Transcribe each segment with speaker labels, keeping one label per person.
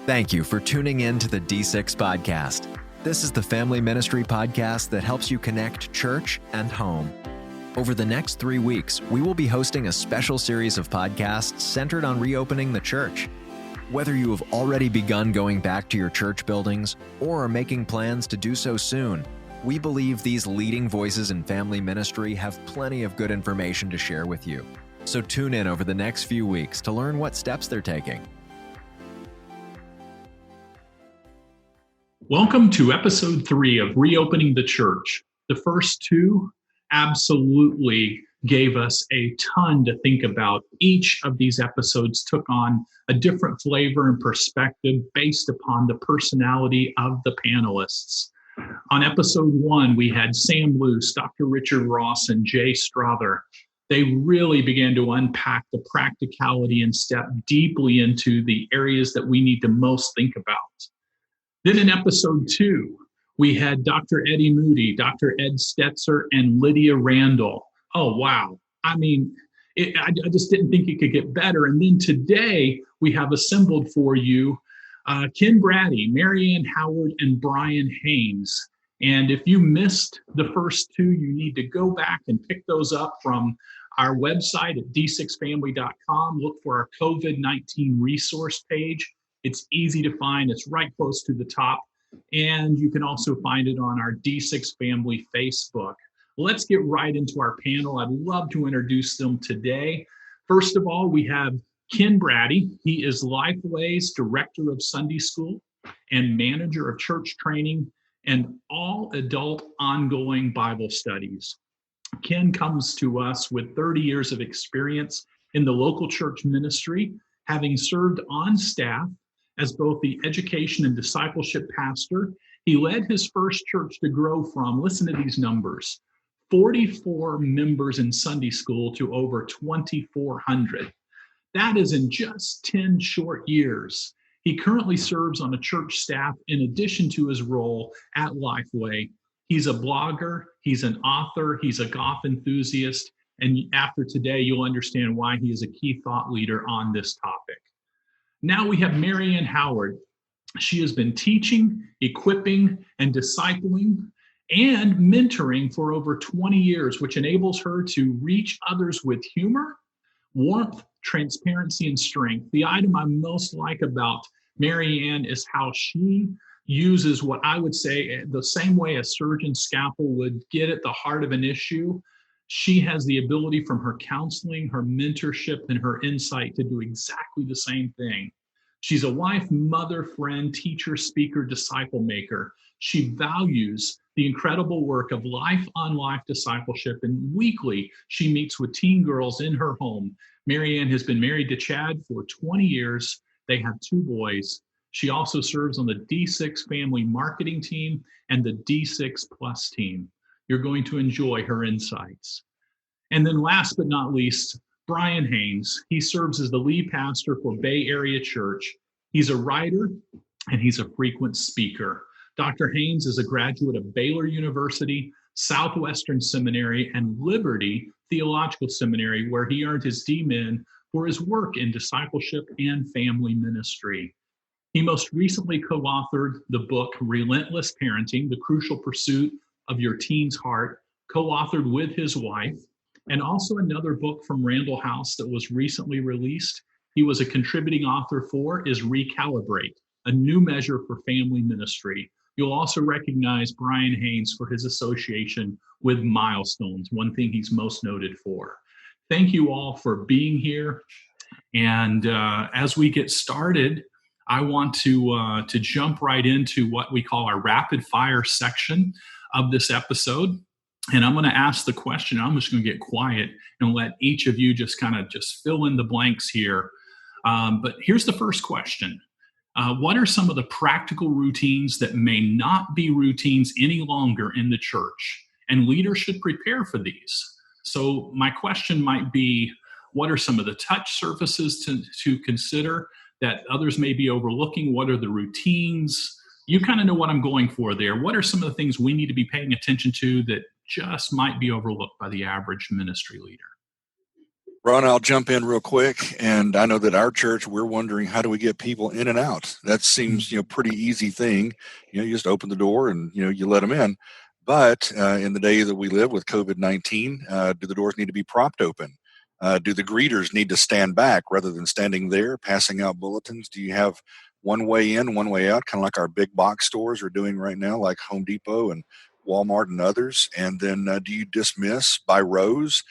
Speaker 1: Thank you for tuning in to the D6 Podcast. This is the family ministry podcast that helps you connect church and home. Over the next 3 weeks, we will be hosting a special series of podcasts centered on reopening the church. Whether you have already begun going back to your church buildings or are making plans to do so soon, we believe these leading voices in family ministry have plenty of good information to share with you. So tune in over the next few weeks to learn what steps they're taking.
Speaker 2: Welcome to episode 3 of Reopening the Church. The first 2 absolutely gave us a ton to think about. Each of these episodes took on a different flavor and perspective based upon the personality of the panelists. On episode 1, we had Sam Luce, Dr. Richard Ross, and Jay Strother. They really began to unpack the practicality and step deeply into the areas that we need to most think about. Then in episode 2, we had Dr. Eddie Moody, Dr. Ed Stetzer, and Lydia Randall. Oh, wow. I mean, I just didn't think it could get better. And then today, we have assembled for you Ken Braddy, Marianne Howard, and Brian Haynes. And if you missed the first 2, you need to go back and pick those up from our website at d6family.com. Look for our COVID-19 resource page. It's easy to find. It's right close to the top. And you can also find it on our D6 Family Facebook. Let's get right into our panel. I'd love to introduce them today. First of all, we have Ken Braddy. He is Lifeway's Director of Sunday School and Manager of Church Training and all adult ongoing Bible studies. Ken comes to us with 30 years of experience in the local church ministry, having served on staff as both the education and discipleship pastor. He led his first church to grow from, listen to these numbers, 44 members in Sunday school to over 2,400. That is in just 10 short years. He currently serves on a church staff in addition to his role at Lifeway. He's a blogger, he's an author, he's a golf enthusiast, and after today, you'll understand why he is a key thought leader on this topic. Now we have Marianne Howard. She has been teaching, equipping, and discipling and mentoring for over 20 years, which enables her to reach others with humor, warmth, transparency, and strength. The item I most like about Marianne is how she uses what I would say the same way a surgeon's scalpel would get at the heart of an issue. She has the ability from her counseling, her mentorship, and her insight to do exactly the same thing. She's a wife, mother, friend, teacher, speaker, disciple maker. She values the incredible work of life-on-life discipleship, and weekly she meets with teen girls in her home. Marianne has been married to Chad for 20 years. They have 2 boys. She also serves on the D6 Family Marketing Team and the D6 Plus team. You're going to enjoy her insights. And then last but not least, Brian Haynes. He serves as the lead pastor for Bay Area Church. He's a writer and he's a frequent speaker. Dr. Haynes is a graduate of Baylor University, Southwestern Seminary, and Liberty Theological Seminary, where he earned his D-Min for his work in discipleship and family ministry. He most recently co-authored the book Relentless Parenting, The Crucial Pursuit of Your Teen's Heart, co-authored with his wife, and also another book from Randall House that was recently released. He was a contributing author for is Recalibrate, a new measure for family ministry. You'll also recognize Brian Haynes for his association with Milestones, one thing he's most noted for. Thank you all for being here. And as we get started, I want to jump right into what we call our rapid fire section of this episode. And I'm going to ask the question. I'm just going to get quiet and let each of you just kind of just fill in the blanks here. But here's the first question. What are some of the practical routines that may not be routines any longer in the church? And leaders should prepare for these. So my question might be, what are some of the touch surfaces to consider that others may be overlooking? What are the routines? You kind of know what I'm going for there. What are some of the things we need to be paying attention to that just might be overlooked by the average ministry leader?
Speaker 3: Ron, I'll jump in real quick. And I know that our church, we're wondering, how do we get people in and out? That seems, pretty easy thing. You just open the door and, you let them in. But in the day that we live with COVID-19, do the doors need to be propped open? Do the greeters need to stand back rather than standing there, passing out bulletins? Do you have one way in, one way out, kind of like our big box stores are doing right now, like Home Depot and Walmart and others? And then do you dismiss by rows?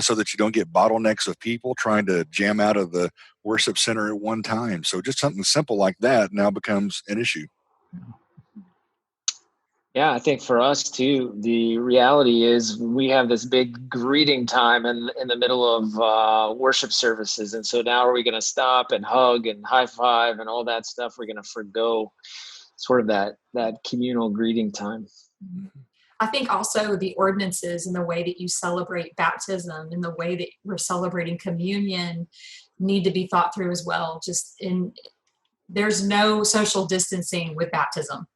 Speaker 3: So that you don't get bottlenecks of people trying to jam out of the worship center at one time. So just something simple like that now becomes an issue.
Speaker 4: Yeah, I think for us too, the reality is we have this big greeting time in the middle of worship services. And so now are we going to stop and hug and high five and all that stuff? We're going to forgo sort of that communal greeting time.
Speaker 5: I think also the ordinances and the way that you celebrate baptism and the way that we're celebrating communion need to be thought through as well. There's no social distancing with baptism.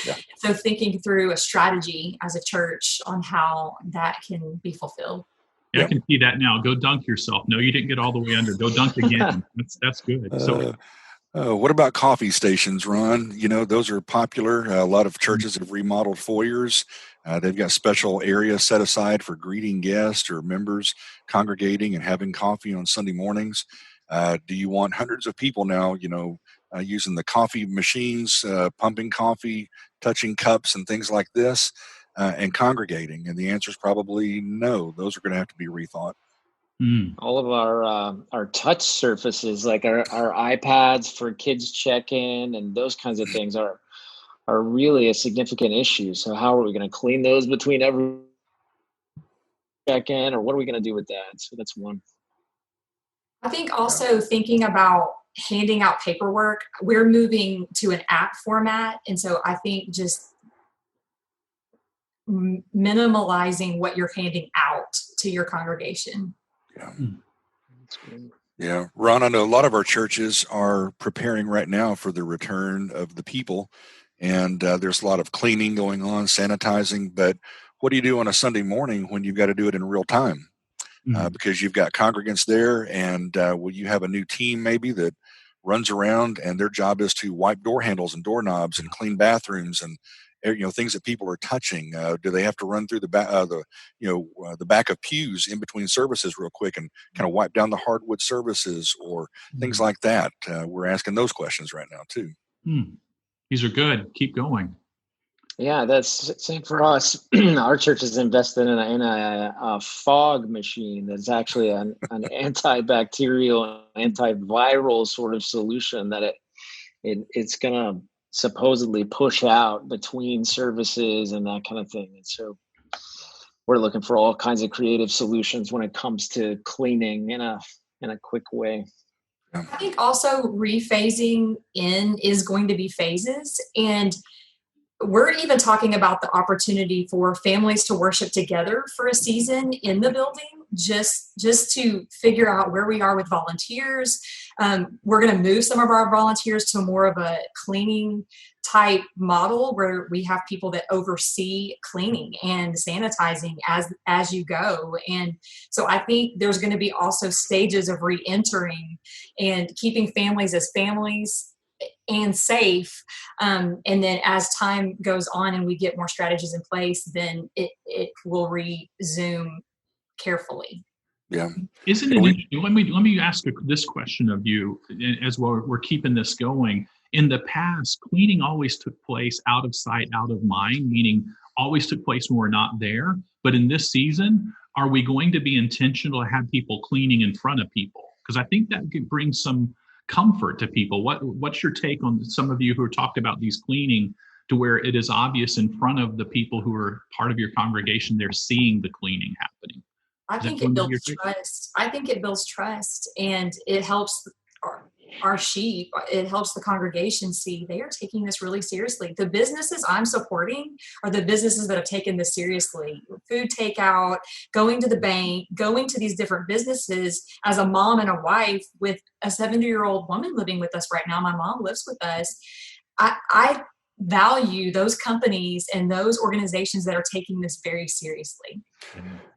Speaker 5: Yeah. So thinking through a strategy as a church on how that can be fulfilled.
Speaker 2: Yeah, I can see that now. Go dunk yourself. No, you didn't get all the way under. Go dunk again. That's good.
Speaker 3: What about coffee stations, Ron? Those are popular. A lot of churches have remodeled foyers. They've got special areas set aside for greeting guests or members congregating and having coffee on Sunday mornings. Do you want hundreds of people now, using the coffee machines, pumping coffee, touching cups and things like this, and congregating? And the answer is probably no. Those are going to have to be rethought.
Speaker 4: All of our touch surfaces, like our iPads for kids check-in and those kinds of things are really a significant issue. So how are we going to clean those between every check-in, or what are we going to do with that? So that's one.
Speaker 5: I think also thinking about handing out paperwork, we're moving to an app format. And so I think just minimalizing what you're handing out to your congregation.
Speaker 3: Yeah. Ron, I know a lot of our churches are preparing right now for the return of the people, and there's a lot of cleaning going on, sanitizing. But what do you do on a Sunday morning when you've got to do it in real time? Because you've got congregants there, and you have a new team maybe that runs around, and their job is to wipe door handles and doorknobs and clean bathrooms and things that people are touching. Do they have to run through the back of pews in between services real quick and kind of wipe down the hardwood surfaces or things like that? We're asking those questions right now too.
Speaker 2: These are good. Keep going.
Speaker 4: Yeah, that's same for us. Our church has invested in a fog machine that's actually an antibacterial, antiviral sort of solution that it's going to supposedly push out between services and that kind of thing. And so we're looking for all kinds of creative solutions when it comes to cleaning in a quick way.
Speaker 5: I think also rephasing in is going to be phases, and we're even talking about the opportunity for families to worship together for a season in the building, just to figure out where we are with volunteers. We're going to move some of our volunteers to more of a cleaning type model where we have people that oversee cleaning and sanitizing as you go. And so I think there's going to be also stages of re-entering and keeping families as families and safe. And then as time goes on and we get more strategies in place, then it will resume carefully.
Speaker 3: Yeah.
Speaker 2: Isn't it interesting? Let me ask this question of you as well. We're keeping this going. In the past, cleaning always took place out of sight, out of mind, meaning always took place when we're not there. But in this season, are we going to be intentional to have people cleaning in front of people? Because I think that could bring some comfort to people. What's your take on some of you who talked about these cleaning to where it is obvious in front of the people who are part of your congregation, they're seeing the cleaning happening?
Speaker 5: I think it builds trust. I think it builds trust, and it helps our sheep. It helps the congregation see they are taking this really seriously. The businesses I'm supporting are the businesses that have taken this seriously. Food takeout, going to the bank, going to these different businesses. As a mom and a wife with a 70-year-old woman living with us right now, my mom lives with us. I value those companies and those organizations that are taking this very seriously.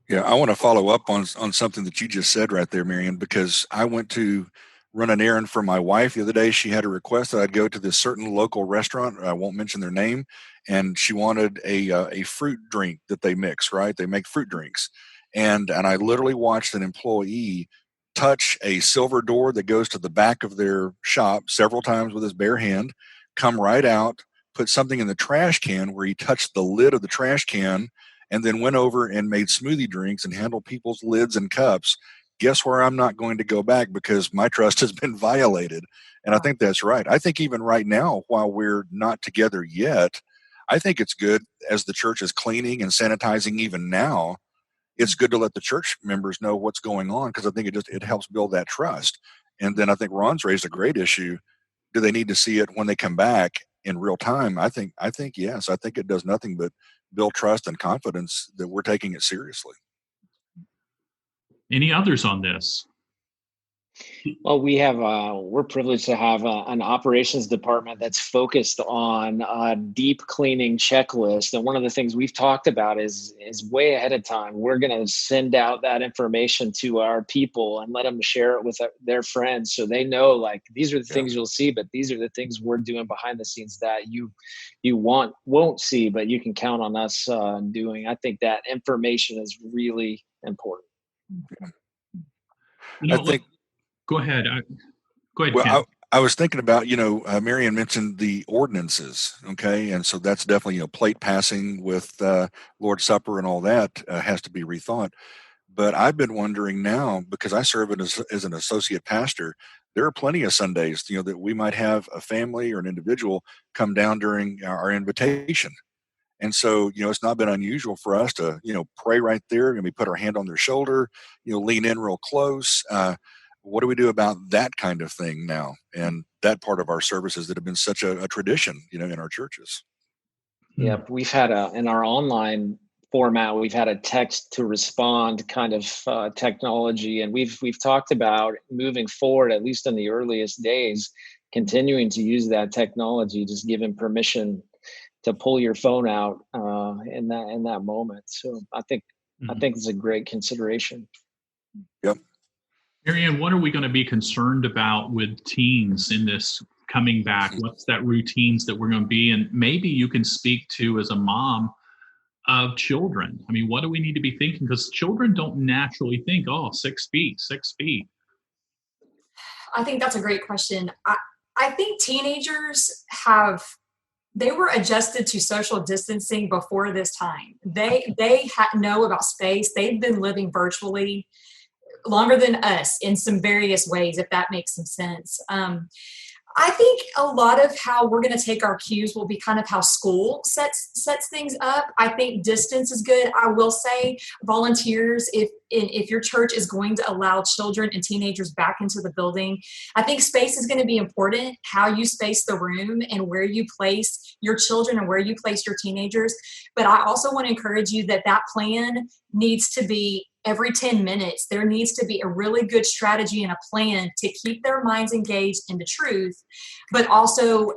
Speaker 3: Yeah, I want to follow up on something that you just said right there, Marianne, because I went to run an errand for my wife the other day. She had a request that I'd go to this certain local restaurant. I won't mention their name, and she wanted a fruit drink that they mix. Right, they make fruit drinks, and I literally watched an employee touch a silver door that goes to the back of their shop several times with his bare hand, come right out, put something in the trash can where he touched the lid of the trash can, and then went over and made smoothie drinks and handled people's lids and cups. Guess where I'm not going to go back because my trust has been violated. And I think that's right. I think even right now, while we're not together yet, I think it's good as the church is cleaning and sanitizing even now. It's good to let the church members know what's going on because I think it helps build that trust. And then I think Ron's raised a great issue. Do they need to see it when they come back in real time? I think yes. I think it does nothing but build trust and confidence that we're taking it seriously.
Speaker 2: Any others on this?
Speaker 4: Well, we're privileged to have an operations department that's focused on a deep cleaning checklist. And one of the things we've talked about is way ahead of time. We're going to send out that information to our people and let them share it with their friends. So they know, like, these are the things you'll see, but these are the things we're doing behind the scenes that you won't see, but you can count on us doing. I think that information is really important.
Speaker 2: I think. Go ahead.
Speaker 3: Well,
Speaker 2: Ken.
Speaker 3: I was thinking about, Marianne mentioned the ordinances, okay? And so that's definitely, plate passing with Lord's Supper and all that has to be rethought. But I've been wondering now, because I serve as an associate pastor, there are plenty of Sundays, that we might have a family or an individual come down during our invitation. And so, it's not been unusual for us to, pray right there, and we put our hand on their shoulder, lean in real close. What do we do about that kind of thing now? And that part of our services that have been such a tradition, in our churches.
Speaker 4: Yeah, we've had in our online format, we've had a text to respond kind of technology, and we've talked about moving forward, at least in the earliest days, continuing to use that technology, just giving permission to pull your phone out in that moment. So I think it's a great consideration.
Speaker 3: Yep.
Speaker 2: Marianne, what are we going to be concerned about with teens in this coming back? What's that routines that we're going to be? And maybe you can speak to, as a mom of children. I mean, what do we need to be thinking? Because children don't naturally think, 6 feet.
Speaker 5: I think that's a great question. I think teenagers they were adjusted to social distancing before this time. They know about space. They've been living virtually longer than us in some various ways, if that makes some sense. I think a lot of how we're going to take our cues will be kind of how school sets things up. I think distance is good. I will say volunteers, if your church is going to allow children and teenagers back into the building, I think space is going to be important, how you space the room and where you place your children and where you place your teenagers. But I also want to encourage you that plan needs to be every 10 minutes. There needs to be a really good strategy and a plan to keep their minds engaged in the truth, but also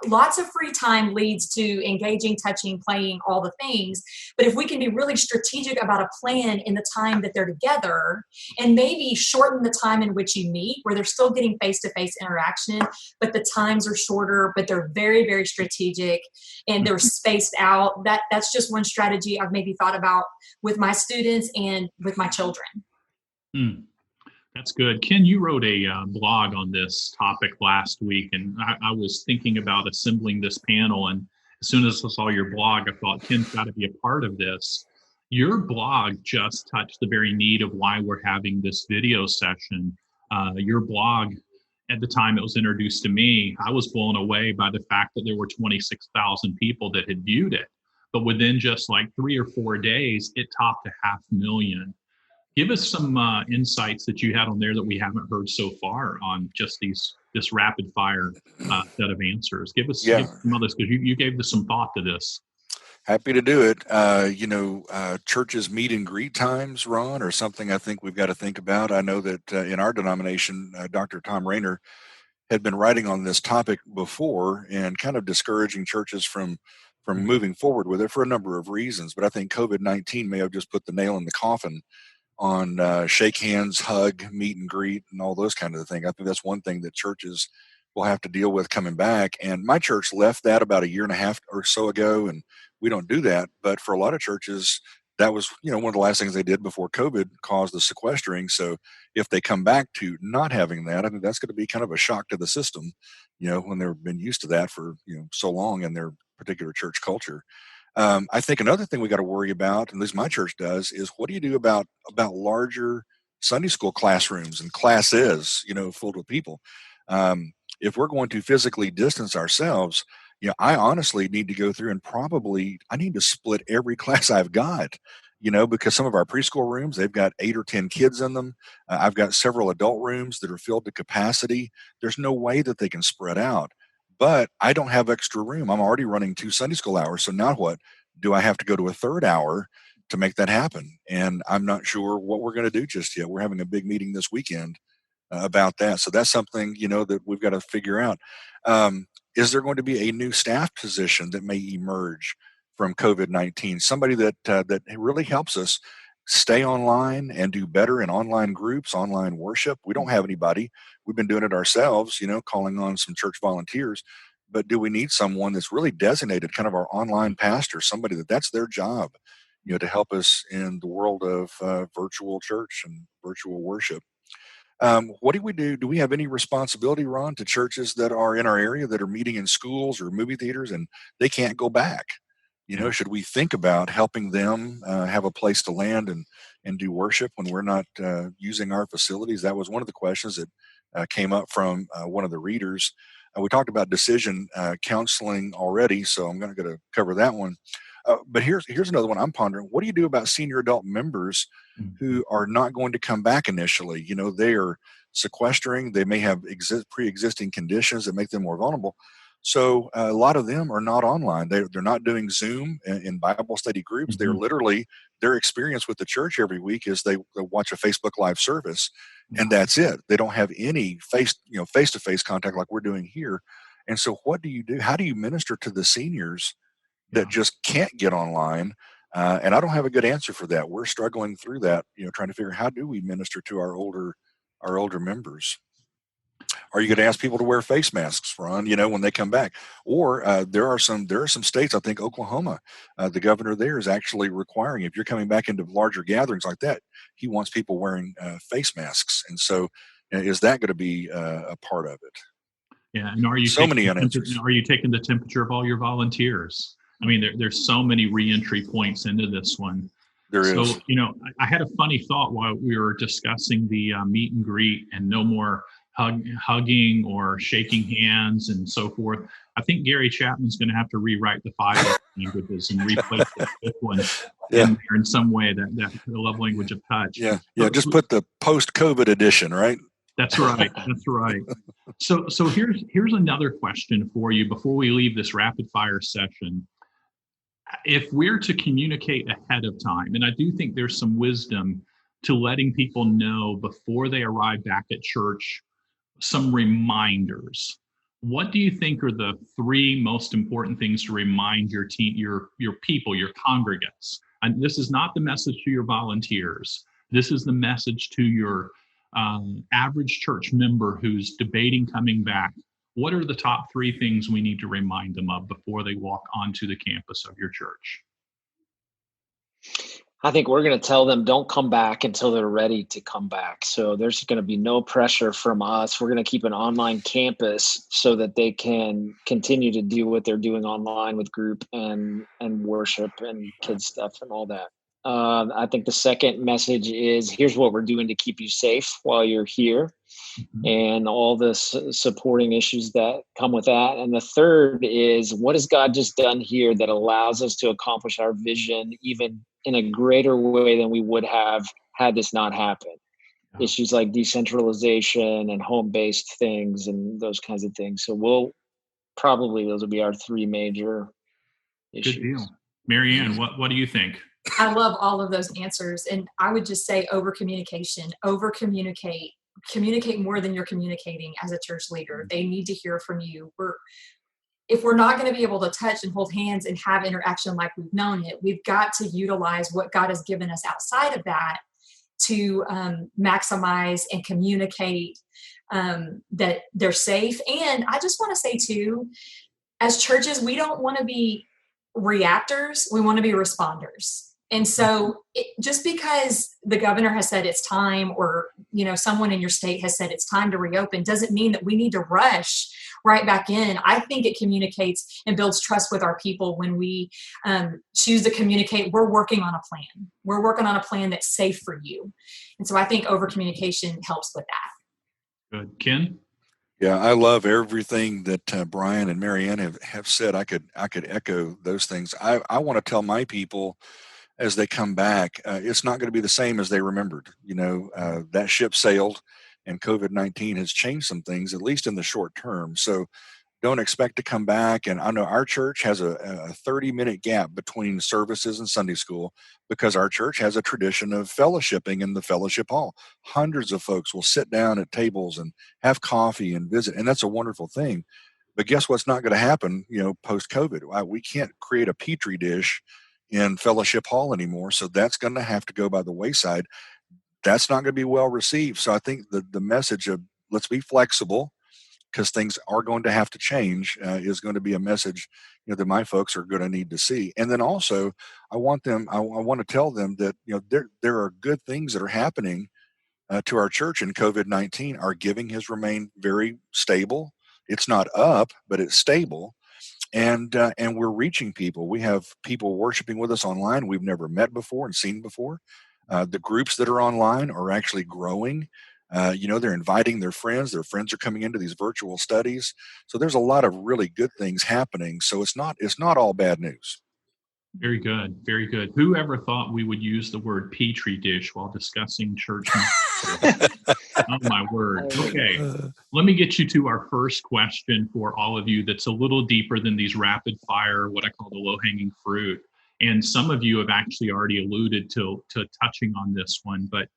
Speaker 5: lots of free time leads to engaging, touching, playing, all the things. But if we can be really strategic about a plan in the time that they're together and maybe shorten the time in which you meet, where they're still getting face-to-face interaction, but the times are shorter, but they're very, very strategic and they're spaced out. That's just one strategy I've maybe thought about with my students and with my children.
Speaker 2: That's good. Ken, you wrote a blog on this topic last week, and I was thinking about assembling this panel, and as soon as I saw your blog, I thought, Ken's got to be a part of this. Your blog just touched the very need of why we're having this video session. Your blog, at the time it was introduced to me, I was blown away by the fact that there were 26,000 people that had viewed it. But within just like 3 or 4 days, it topped 500,000. Give us some insights that you had on there that we haven't heard so far on just this rapid fire set of answers. Give us some others, because you gave us some thought to this.
Speaker 3: Happy to do it. Churches meet and greet times, Ron, or something I think we've got to think about. I know that in our denomination, Dr. Tom Rayner had been writing on this topic before and kind of discouraging churches from moving forward with it for a number of reasons. But I think COVID-19 may have just put the nail in the coffin on shake hands, hug, meet and greet, and all those kind of things. I think that's one thing that churches will have to deal with coming back. And my church left that about a year and a half or so ago, and we don't do that. But for a lot of churches, that was, one of the last things they did before COVID caused the sequestering. So if they come back to not having that, I think that's going to be kind of a shock to the system, when they've been used to that for, so long in their particular church culture. I think another thing we got to worry about, at least my church does, is what do you do about larger Sunday school classrooms and classes, filled with people? If we're going to physically distance ourselves, I honestly need to go through and I need to split every class I've got, because some of our preschool rooms, they've got 8 or 10 kids in them. I've got several adult rooms that are filled to capacity. There's no way that they can spread out. But I don't have extra room. I'm already running 2 Sunday school hours. So now what? Do I have to go to a third hour to make that happen? And I'm not sure what we're going to do just yet. We're having a big meeting this weekend about that. So that's something, that we've got to figure out. Is there going to be a new staff position that may emerge from COVID-19? Somebody that really helps us stay online and do better in online groups, online worship. We don't have anybody. We've been doing it ourselves, calling on some church volunteers. But do we need someone that's really designated, kind of our online pastor, somebody that's their job, to help us in the world of virtual church and virtual worship? What do we do? Do we have any responsibility, Ron, to churches that are in our area that are meeting in schools or movie theaters and they can't go back? Should we think about helping them have a place to land and do worship when we're not using our facilities? That was one of the questions that came up from one of the readers. We talked about decision counseling already, so I'm going to cover that one. But here's another one I'm pondering. What do you do about senior adult members who are not going to come back initially? They are sequestering. They may have pre-existing conditions that make them more vulnerable. So a lot of them are not online. They're not doing Zoom in Bible study groups. They're literally, their experience with the church every week is they watch a Facebook Live service, and that's it. They don't have any face-to-face contact like we're doing here. And so what do you do? How do you minister to the seniors that just can't get online? And I don't have a good answer for that. We're struggling through that, trying to figure out how do we minister to our older members. Are you going to ask people to wear face masks, Ron, when they come back? Or there are some states, I think Oklahoma, the governor there is actually requiring, if you're coming back into larger gatherings like that, he wants people wearing face masks. And so is that going to be a part of it?
Speaker 2: Yeah. And are you taking the temperature of all your volunteers? I mean, there's so many reentry points into this one.
Speaker 3: There is.
Speaker 2: So, I had a funny thought while we were discussing the meet and greet and no more hugging or shaking hands and so forth. I think Gary Chapman's going to have to rewrite the 5 languages and replace the 5th one in there in some way, that the love language of touch.
Speaker 3: Yeah. Just put the post-COVID edition, right?
Speaker 2: That's right. That's right. So here's another question for you before we leave this rapid fire session. If we're to communicate ahead of time, and I do think there's some wisdom to letting people know before they arrive back at church, some reminders. What do you think are the 3 most important things to remind your team, your people, your congregants? And this is not the message to your volunteers. This is the message to your average church member who's debating coming back. What are the top 3 things we need to remind them of before they walk onto the campus of your church?
Speaker 4: I think we're going to tell them don't come back until they're ready to come back. So there's going to be no pressure from us. We're going to keep an online campus so that they can continue to do what they're doing online with group and worship and kids stuff and all that. I think the second message is here's what we're doing to keep you safe while you're here and all the supporting issues that come with that. And the third is what has God just done here that allows us to accomplish our vision even in a greater way than we would have had this not happened. Issues like decentralization and home-based things and those kinds of things. So those will be our 3 major issues.
Speaker 2: Good deal. Marianne, what do you think?
Speaker 5: I love all of those answers. And I would just say over communication, over communicate. communicate more than you're communicating as a church leader. They need to hear from you. If we're not going to be able to touch and hold hands and have interaction like we've known it, we've got to utilize what God has given us outside of that to maximize and communicate that they're safe. And I just want to say too, as churches, we don't want to be reactors. We want to be responders. And so just because the governor has said it's time, or, someone in your state has said it's time to reopen, doesn't mean that we need to rush right back in. I think it communicates and builds trust with our people when we choose to communicate, we're working on a plan. We're working on a plan that's safe for you. And so I think over communication helps with that.
Speaker 2: Good. Ken?
Speaker 3: Yeah, I love everything that Brian and Marianne have said. I could echo those things. I want to tell my people as they come back, it's not going to be the same as they remembered. That ship sailed, and COVID-19 has changed some things, at least in the short term. So don't expect to come back. And I know our church has a 30-minute gap between services and Sunday school because our church has a tradition of fellowshipping in the fellowship hall. Hundreds of folks will sit down at tables and have coffee and visit, and that's a wonderful thing. But guess what's not going to happen, post-COVID? We can't create a petri dish in fellowship hall anymore, so that's going to have to go by the wayside. That's not going to be well received. So I think the message of let's be flexible because things are going to have to change is going to be a message that my folks are going to need to see. And then also I want to tell them that there are good things that are happening to our church in COVID-19. Our giving has remained very stable. It's not up, but it's stable. And we're reaching people. We have people worshiping with us online we've never met before and seen before. The groups that are online are actually growing. They're inviting their friends. Their friends are coming into these virtual studies. So there's a lot of really good things happening. So it's not all bad news.
Speaker 2: Very good. Very good. Who ever thought we would use the word petri dish while discussing church? Oh, my word. Okay. Let me get you to our first question for all of you that's a little deeper than these rapid fire, what I call the low-hanging fruit. And some of you have actually already alluded to touching on this one. But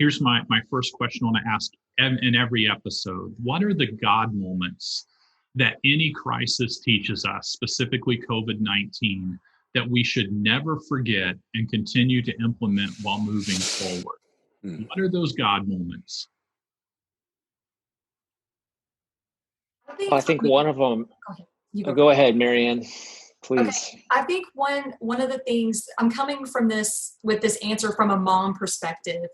Speaker 2: here's my first question I want to ask in every episode. What are the God moments that any crisis teaches us, specifically COVID-19, that we should never forget and continue to implement while moving forward? What are those God moments?
Speaker 4: I think one of them. Go ahead, Marianne, please.
Speaker 5: Okay. I think one of the things, I'm coming from this with this answer from a mom perspective,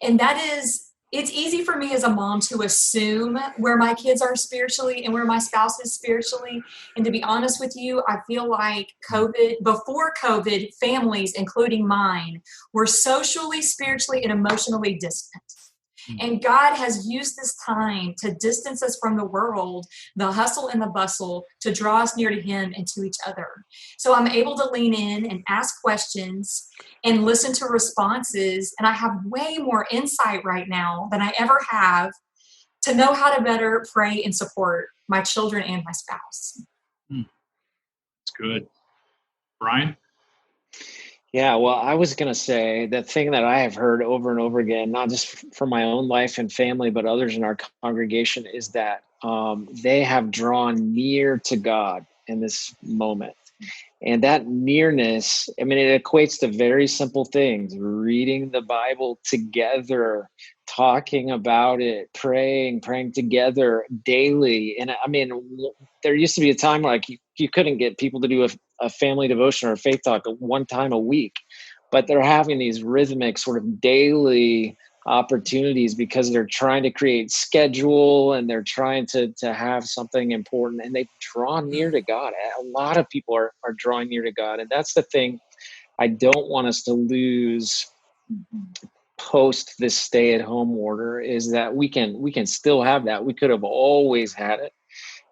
Speaker 5: and that is, it's easy for me as a mom to assume where my kids are spiritually and where my spouse is spiritually. And to be honest with you, I feel like before COVID, families, including mine, were socially, spiritually, and emotionally distant. And God has used this time to distance us from the world, the hustle and the bustle, to draw us near to Him and to each other. So I'm able to lean in and ask questions and listen to responses. And I have way more insight right now than I ever have to know how to better pray and support my children and my spouse.
Speaker 2: That's good. Brian?
Speaker 4: Yeah, well, I was going to say the thing that I have heard over and over again, not just from my own life and family, but others in our congregation, is that they have drawn near to God in this moment. And that nearness, it equates to very simple things: reading the Bible together, talking about it, praying together daily. And there used to be a time where you couldn't get people to do a family devotion or a faith talk one time a week, but they're having these rhythmic sort of daily opportunities because they're trying to create schedule and they're trying to have something important, and they draw near to God. A lot of people are drawing near to God. And that's the thing I don't want us to lose post this stay-at-home order, is that we can still have that. We could have always had it.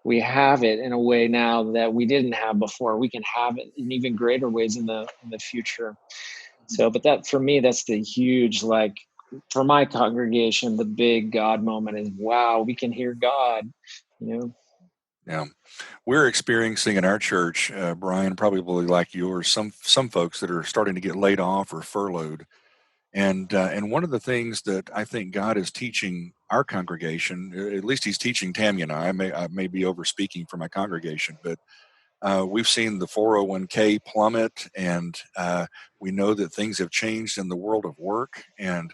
Speaker 4: We have it in a way now that we didn't have before. We can have it in even greater ways in the future. So, but that, for me, that's the huge, for my congregation, the big God moment is, wow, we can hear God,
Speaker 3: Yeah. We're experiencing in our church, Brian, probably like yours, some folks that are starting to get laid off or furloughed. And one of the things that I think God is teaching our congregation, at least he's teaching Tammy and I may be over speaking for my congregation, but we've seen the 401k plummet, and we know that things have changed in the world of work, and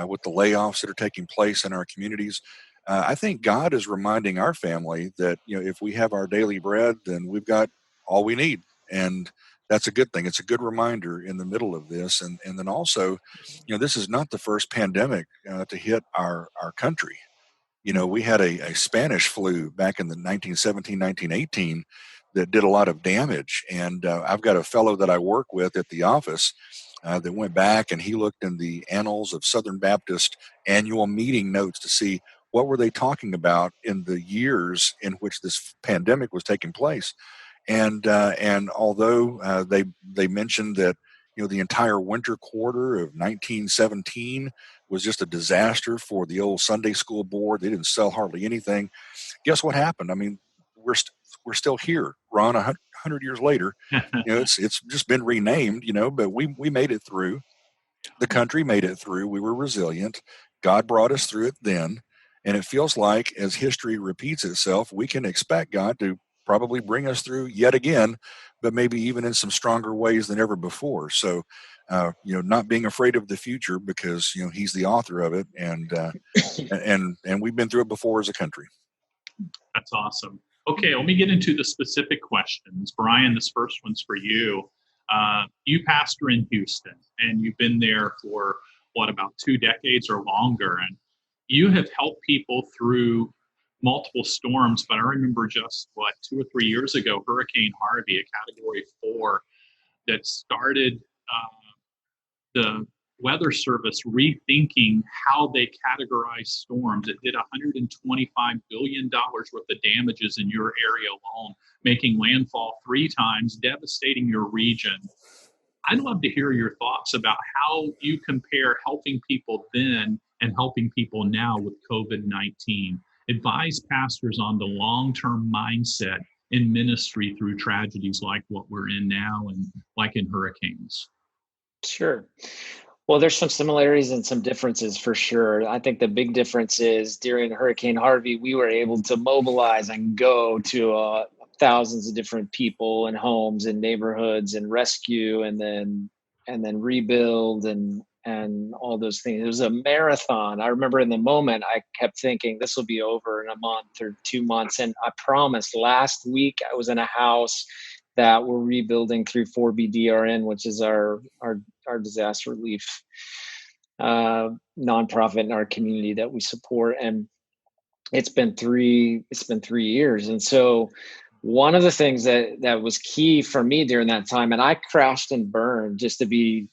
Speaker 3: with the layoffs that are taking place in our communities. I think God is reminding our family that, if we have our daily bread, then we've got all we need. And that's a good thing. It's a good reminder in the middle of this. And then also, this is not the first pandemic to hit our country. We had a Spanish flu back in the 1917, 1918 that did a lot of damage. And I've got a fellow that I work with at the office that went back, and he looked in the annals of Southern Baptist annual meeting notes to see what were they talking about in the years in which this pandemic was taking place. And although they mentioned that the entire winter quarter of 1917 was just a disaster for the old Sunday school board, they didn't sell hardly anything. Guess what happened? I mean, we're still here, Ron, 100 years later. It's just been renamed, but we made it through. The country made it through. We were resilient. God brought us through it then. And it feels like as history repeats itself, we can expect God to probably bring us through yet again, but maybe even in some stronger ways than ever before. So, not being afraid of the future because, he's the author of it. And we've been through it before as a country.
Speaker 2: That's awesome. Okay, let me get into the specific questions. Brian, this first one's for you. You pastor in Houston, and you've been there for, about 2 decades or longer, and you have helped people through multiple storms, but I remember just, 2 or 3 years ago, Hurricane Harvey, a Category 4, that started the Weather Service rethinking how they categorize storms. It did $125 billion worth of damages in your area alone, making landfall 3 times, devastating your region. I'd love to hear your thoughts about how you compare helping people then and helping people now with COVID-19. Advise pastors on the long-term mindset in ministry through tragedies like what we're in now and like in hurricanes.
Speaker 4: Sure. Well, there's some similarities and some differences for sure. I think the big difference is during Hurricane Harvey, we were able to mobilize and go to thousands of different people and homes and neighborhoods and rescue and then rebuild and all those things. It was a marathon. I remember in the moment, I kept thinking this will be over in a month or 2 months. And I promised last week I was in a house that we're rebuilding through 4BDRN, which is our disaster relief nonprofit in our community that we support. And it's been 3 years. And so one of the things that was key for me during that time, and I crashed and burned, just to be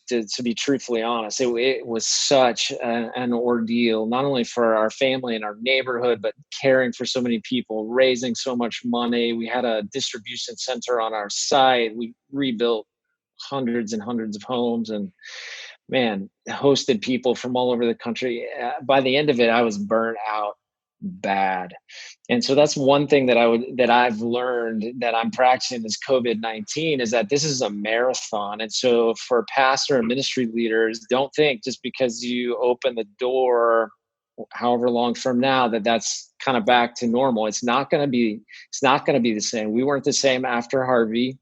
Speaker 4: truthfully honest, it was such an ordeal, not only for our family and our neighborhood, but caring for so many people, raising so much money. We had a distribution center on our site. We rebuilt hundreds and hundreds of homes and, man, hosted people from all over the country. By the end of it, I was burnt out bad. And so that's one thing that I've learned that I'm practicing this COVID-19 is that this is a marathon. And so for pastor and ministry leaders, don't think just because you open the door however long from now that's kind of back to normal. It's not going to be the same. We weren't the same after Harvey.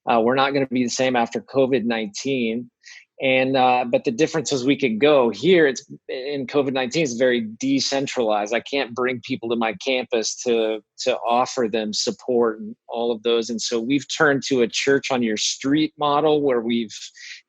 Speaker 4: We're not going to be the same after COVID-19. And but the difference is we could go here. It's in COVID-19 is very decentralized. I can't bring people to my campus to offer them support and all of those. And so we've turned to a church on your street model where we've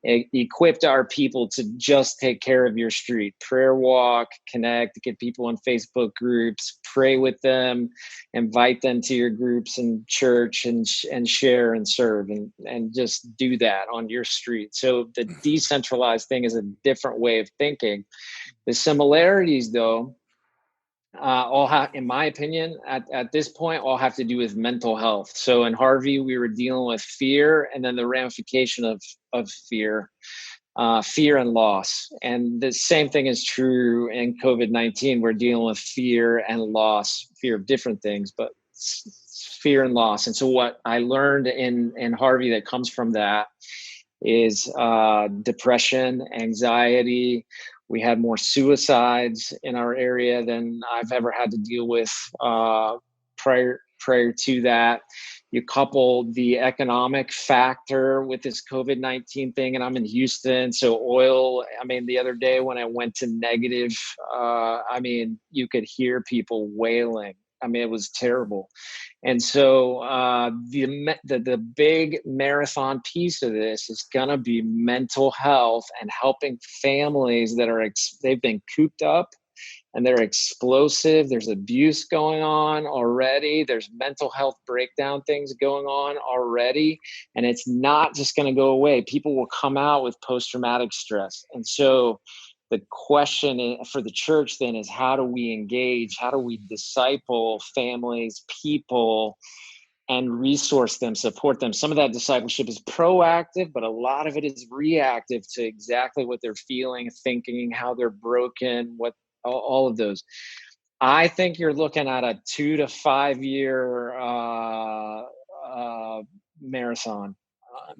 Speaker 4: equipped our people to just take care of your street, prayer walk, connect, get people in Facebook groups, pray with them, invite them to your groups and church and share and serve and just do that on your street. So the decentralized thing is a different way of thinking. The similarities, though, all have, in my opinion, at this point, all have to do with mental health. So in Harvey, we were dealing with fear and then the ramification of fear, fear and loss. And the same thing is true in COVID-19. We're dealing with fear and loss, fear of different things, but fear and loss. And so what I learned in Harvey that comes from that is depression, anxiety. We had more suicides in our area than I've ever had to deal with prior to that. You couple the economic factor with this COVID-19 thing, and I'm in Houston, so oil, I mean, the other day when I went to negative, I mean, you could hear people wailing. I mean, it was terrible. And so the big marathon piece of this is going to be mental health and helping families that are, they've been cooped up and they're explosive. There's abuse going on already. There's mental health breakdown things going on already. And it's not just going to go away. People will come out with post-traumatic stress. And so the question for the church then is, how do we engage? How do we disciple families, people, and resource them, support them? Some of that discipleship is proactive, but a lot of it is reactive to exactly what they're feeling, thinking, how they're broken, what all of those. I think you're looking at a 2 to 5 year marathon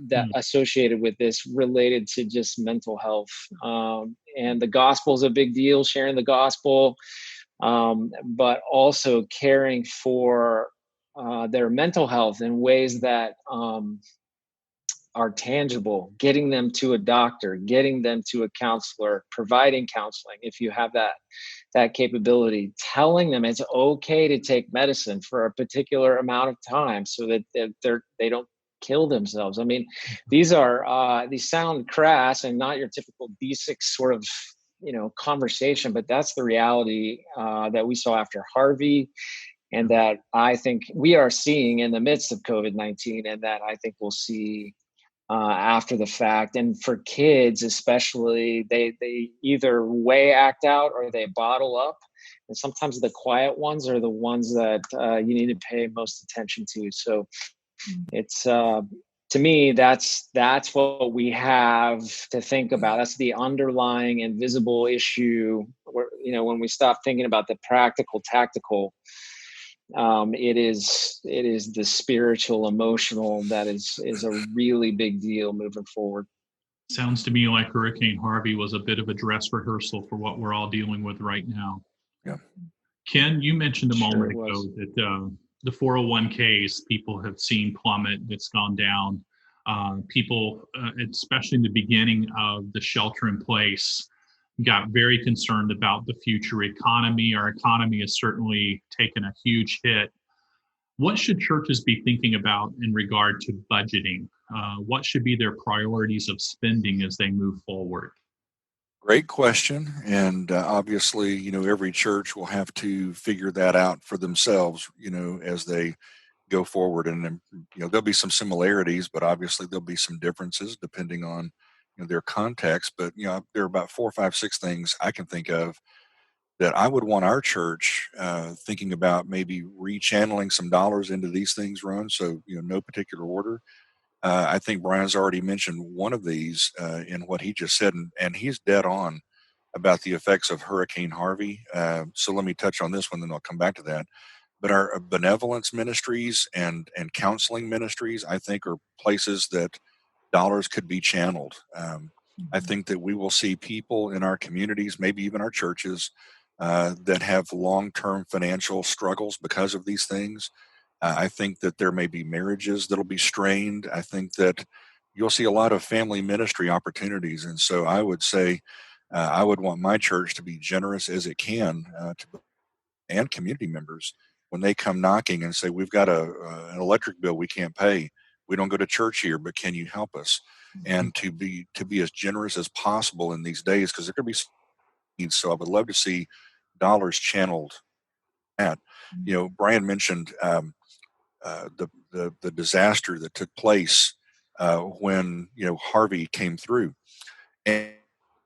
Speaker 4: that associated with this, related to just mental health. And the gospel is a big deal, sharing the gospel, but also caring for their mental health in ways that are tangible, getting them to a doctor, getting them to a counselor, providing counseling if you have that capability, telling them it's okay to take medicine for a particular amount of time so that they don't kill themselves. I mean, these sound crass and not your typical D6 sort of, conversation, but that's the reality that we saw after Harvey, and that I think we are seeing in the midst of COVID-19, and that I think we'll see after the fact. And for kids especially, they either way act out or they bottle up. And sometimes the quiet ones are the ones that you need to pay most attention to. So it's, to me, that's what we have to think about. That's the underlying invisible issue where, when we stop thinking about the practical, tactical, it is the spiritual, emotional that is a really big deal moving forward.
Speaker 2: Sounds to me like Hurricane Harvey was a bit of a dress rehearsal for what we're all dealing with right now.
Speaker 3: Yeah.
Speaker 2: Ken, you mentioned a moment
Speaker 4: Sure
Speaker 2: ago that the 401ks people have seen plummet. It's gone down. People, especially in the beginning of the shelter in place, got very concerned about the future economy. Our economy has certainly taken a huge hit. What should churches be thinking about in regard to budgeting? What should be their priorities of spending as they move forward?
Speaker 3: Great question. And obviously, every church will have to figure that out for themselves, as they go forward. And, there'll be some similarities, but obviously there'll be some differences depending on their context. But, there are about 4, 5, 6 things I can think of that I would want our church thinking about, maybe rechanneling some dollars into these things, Ron. So, no particular order. I think Brian's already mentioned one of these in what he just said, and he's dead on about the effects of Hurricane Harvey. So let me touch on this one, then I'll come back to that. But our benevolence ministries and counseling ministries, I think, are places that dollars could be channeled. I think that we will see people in our communities, maybe even our churches, that have long-term financial struggles because of these things. I think that there may be marriages that'll be strained. I think that you'll see a lot of family ministry opportunities. And so I would say I would want my church to be generous as it can and community members when they come knocking and say, we've got an electric bill we can't pay. We don't go to church here, but can you help us? And to be as generous as possible in these days, because there could be needs. So I would love to see dollars channeled at. Brian mentioned the disaster that took place when Harvey came through, and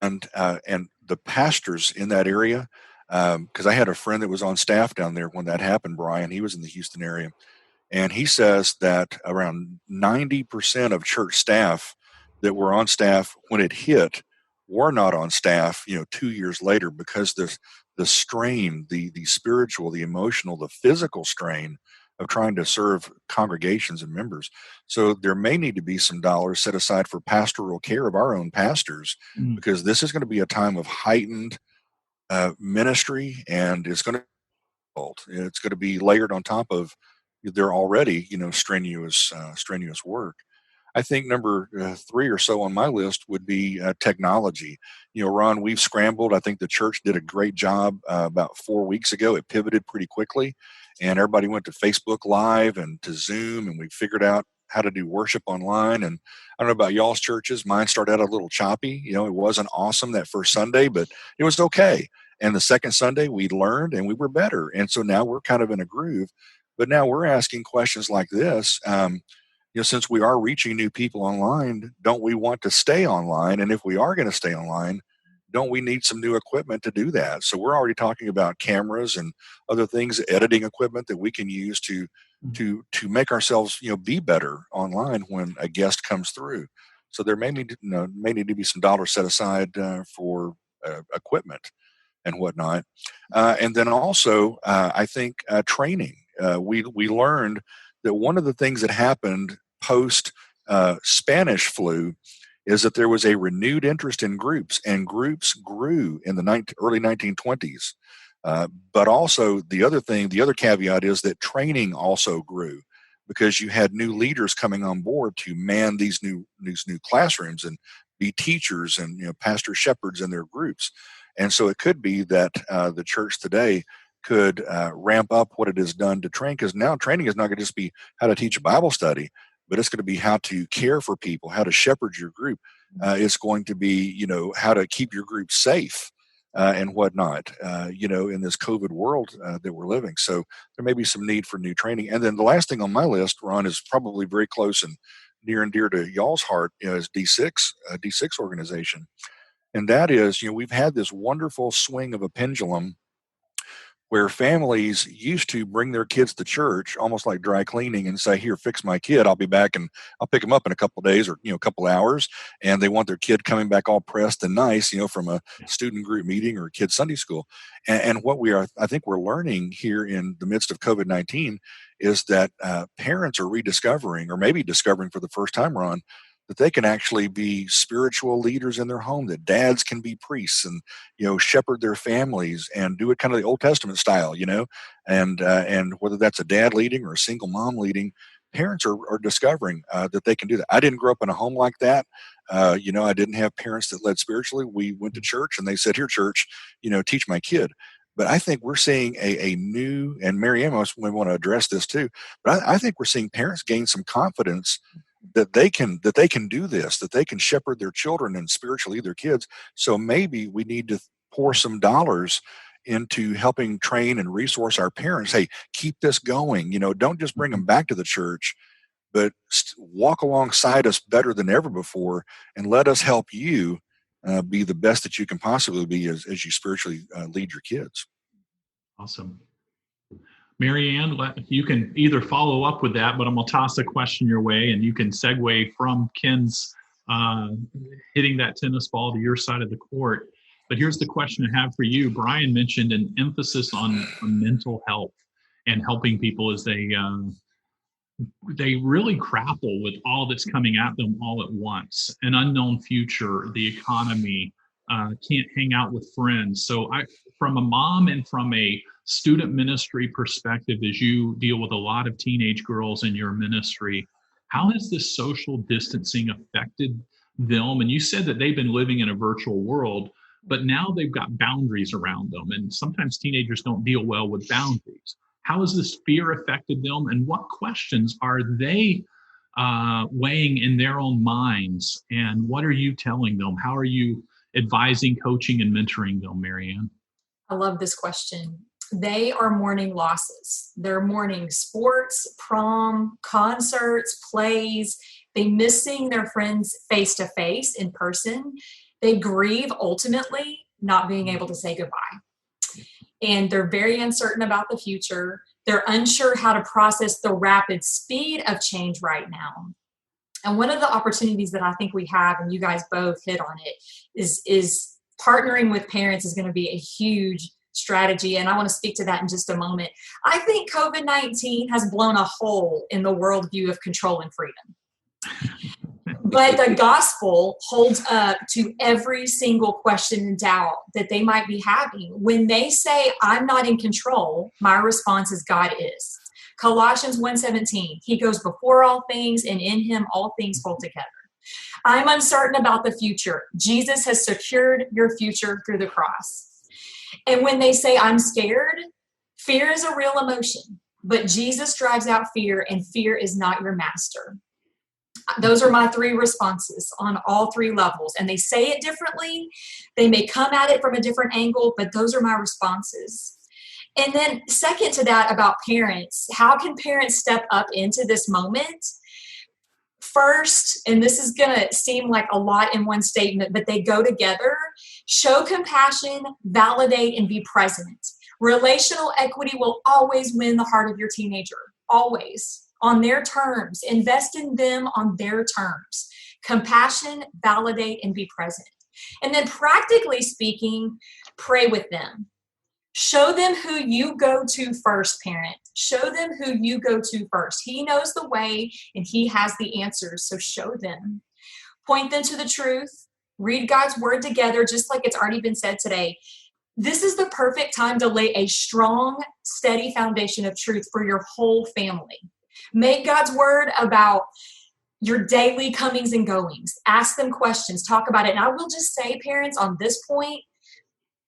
Speaker 3: the pastors in that area, because I had a friend that was on staff down there when that happened. Brian, he was in the Houston area, and he says that around 90% of church staff that were on staff when it hit were not on staff 2 years later, because the strain, the spiritual, the emotional, the physical strain of trying to serve congregations and members. So there may need to be some dollars set aside for pastoral care of our own pastors, because this is going to be a time of heightened ministry, and it's going to be layered on top of their already, strenuous work. I think number 3 or so on my list would be technology. Ron, we've scrambled. I think the church did a great job about 4 weeks ago. It pivoted pretty quickly, and everybody went to Facebook Live and to Zoom, and we figured out how to do worship online. And I don't know about y'all's churches. Mine started out a little choppy. It wasn't awesome that first Sunday, but it was okay. And the second Sunday, we learned and we were better. And so now we're kind of in a groove. But now we're asking questions like this. Since we are reaching new people online, don't we want to stay online? And if we are going to stay online, don't we need some new equipment to do that? So we're already talking about cameras and other things, editing equipment that we can use to make ourselves, be better online when a guest comes through. So there may need to be some dollars set aside for equipment and whatnot. And then also, I think training. We learned that one of the things that happened post Spanish flu is that there was a renewed interest in groups, and groups grew in the early 1920s. But also the other caveat is that training also grew, because you had new leaders coming on board to man these new classrooms and be teachers and pastor shepherds in their groups. And so it could be that the church today could ramp up what it has done to train, because now training is not going to just be how to teach a Bible study, but it's going to be how to care for people, how to shepherd your group. It's going to be, how to keep your group safe and whatnot, in this COVID world that we're living. So there may be some need for new training. And then the last thing on my list, Ron, is probably very close and near and dear to y'all's heart, is D6 organization. And that is, we've had this wonderful swing of a pendulum where families used to bring their kids to church, almost like dry cleaning, and say, here, fix my kid. I'll be back and I'll pick them up in a couple of days or, a couple of hours. And they want their kid coming back all pressed and nice, from a student group meeting or a kid's Sunday school. And what I think we're learning here in the midst of COVID-19 is that parents are rediscovering, or maybe discovering for the first time, Ron, that they can actually be spiritual leaders in their home, that dads can be priests and, shepherd their families and do it kind of the Old Testament style, and whether that's a dad leading or a single mom leading, parents are discovering that they can do that. I didn't grow up in a home like that. I didn't have parents that led spiritually. We went to church and they said, here, church, teach my kid. But I think we're seeing a new, and Marianne may want to address this too, but I think we're seeing parents gain some confidence that they can do this, that they can shepherd their children and spiritually lead their kids. So maybe we need to pour some dollars into helping train and resource our parents. Hey, keep this going. Don't just bring them back to the church, but walk alongside us better than ever before, and let us help you be the best that you can possibly be as you spiritually lead your kids.
Speaker 2: Awesome. Marianne, you can either follow up with that, but I'm going to toss a question your way, and you can segue from Ken's hitting that tennis ball to your side of the court. But here's the question I have for you. Brian mentioned an emphasis on mental health and helping people as they really grapple with all that's coming at them all at once. An unknown future, the economy, can't hang out with friends. So from a mom and from a student ministry perspective, as you deal with a lot of teenage girls in your ministry, how has this social distancing affected them? And you said that they've been living in a virtual world, but now they've got boundaries around them. And sometimes teenagers don't deal well with boundaries. How has this fear affected them? And what questions are they weighing in their own minds? And what are you telling them? How are you advising, coaching, and mentoring them, Marianne?
Speaker 5: I love this question. They are mourning losses. They're mourning sports, prom, concerts, plays. They missing their friends face to face in person. They grieve ultimately not being able to say goodbye. And they're very uncertain about the future. They're unsure how to process the rapid speed of change right now. And one of the opportunities that I think we have, and you guys both hit on it, is partnering with parents is going to be a huge strategy, and I want to speak to that in just a moment. I think COVID-19 has blown a hole in the worldview of control and freedom. But the gospel holds up to every single question and doubt that they might be having. When they say, I'm not in control, my response is, God is. Colossians 1:17, he goes before all things, and in him all things hold together. I'm uncertain about the future. Jesus has secured your future through the cross. And when they say, I'm scared, fear is a real emotion, but Jesus drives out fear, and fear is not your master. Those are my three responses on all three levels. And they say it differently. They may come at it from a different angle, but those are my responses. And then second to that, about parents, how can parents step up into this moment? First, and this is going to seem like a lot in one statement, but they go together, show compassion, validate, and be present. Relational equity will always win the heart of your teenager, always, on their terms. Invest in them on their terms. Compassion, validate, and be present. And then practically speaking, pray with them. Show them who you go to first, parent. Show them who you go to first. He knows the way and he has the answers, so show them. Point them to the truth. Read God's word together, just like it's already been said today. This is the perfect time to lay a strong, steady foundation of truth for your whole family. Make God's word about your daily comings and goings. Ask them questions. Talk about it. And I will just say, parents, on this point,